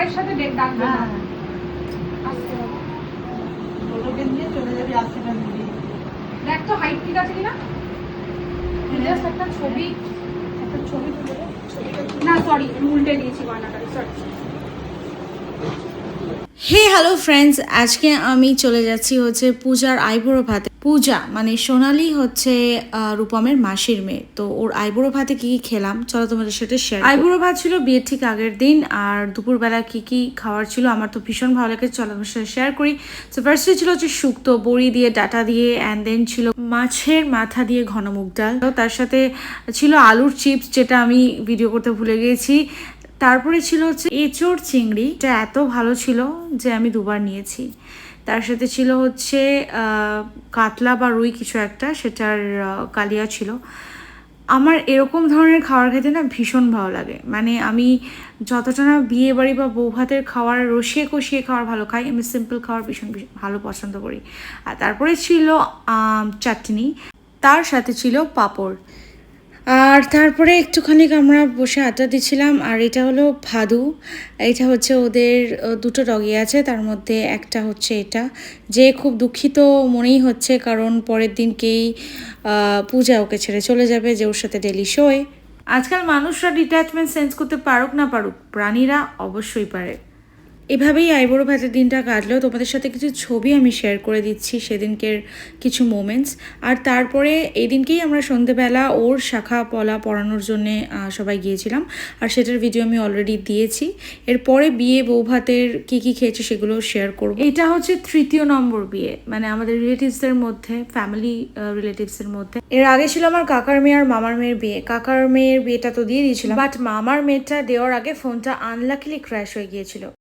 মায়ের সাথে ডাকবে না। দেখ তো হাইট ঠিক আছে কিনা, জাস্ট একটা ছবি তুলে দে। না সরি, উল্টে দিয়েছি গয়নাটা, সরি। হে হ্যালো ফ্রেন্ডস, আজকে আমি চলে যাচ্ছি হচ্ছে পূজার আইবুড়ো ভাতে। পূজা মানে সোনালি হচ্ছে রূপমের মাসির মেয়ে, তো ওর আইবুড়ো ভাতে কি কি খেলাম চলো তোমাদের সাথে শেয়ার। আইবুড়ো ভাত ছিল বিয়ের ঠিক আগের দিন, আর দুপুরবেলা কি কি খাওয়ার ছিল আমার তো ভীষণ ভালো লাগে, চলো তোমার সাথে শেয়ার করি। তো ফার্স্টে ছিল হচ্ছে শুক্তো বড়ি দিয়ে ডাটা দিয়ে, অ্যান্ড দেন ছিল মাছের মাথা দিয়ে ঘন মুগ ডাল, তার সাথে ছিল আলুর চিপস যেটা আমি ভিডিও করতে ভুলে গিয়েছি। তারপরে ছিল হচ্ছে এঁচোড় চিংড়ি, এটা এত ভালো ছিল যে আমি দুবার নিয়েছি। তার সাথে ছিল হচ্ছে কাতলা বা রুই কিছু একটা, সেটার কালিয়া ছিল। আমার এরকম ধরনের খাবার খেতে না ভীষণ ভালো লাগে, মানে আমি যতটা না বিয়ে বাড়ি বা বউ ভাতের খাওয়ার রসিয়ে কষিয়ে খাওয়ার ভালো খাই, আমি সিম্পল খাওয়ার ভীষণ ভালো পছন্দ করি। আর তারপরে ছিল চাটনি, তার সাথে ছিল পাঁপড়। আর তারপরে একটুখানি আমরা বসে আড্ডা দিচ্ছিলাম। আর এটা হলো ভাদু, এটা হচ্ছে ওদের দুটো ডগি আছে, তার মধ্যে একটা হচ্ছে এটা, যে খুব দুঃখিত মনেই হচ্ছে কারণ পরের দিনকেই পূজা ওকে ছেড়ে চলে যাবে, যে ওর সাথে ডেলি শোয়। আজকাল মানুষরা ডিট্যাচমেন্ট সেন্স করতে পারুক না পারুক, প্রাণীরা অবশ্যই পারে। এভাবেই আইবুড়ো ভাতের দিনটা কাটলেও তোমাদের সাথে কিছু ছবি আমি শেয়ার করে দিচ্ছি সেদিনকের কিছু মোমেন্টস। আর তারপরে এই দিনকেই আমরা সন্ধেবেলা ওর শাখা পলা পড়ানোর জন্যে সবাই গিয়েছিলাম, আর সেটার ভিডিও আমি অলরেডি দিয়েছি। এরপরে বিয়ে বউ ভাতের কী কী খেয়েছে সেগুলো শেয়ার করব। এটা হচ্ছে 3য় নম্বর বিয়ে, মানে আমাদের রিলেটিভসদের মধ্যে, ফ্যামিলি রিলেটিভসের মধ্যে। এর আগে ছিল আমার কাকার মেয়ে আর মামার মেয়ের বিয়ে। কাকার মেয়ের বিয়েটা তো দিয়ে দিয়েছিলাম, বাট মামার মেয়েটা দেওয়ার আগে ফোনটা আনলাকিলি ক্র্যাশ হয়ে গিয়েছিল।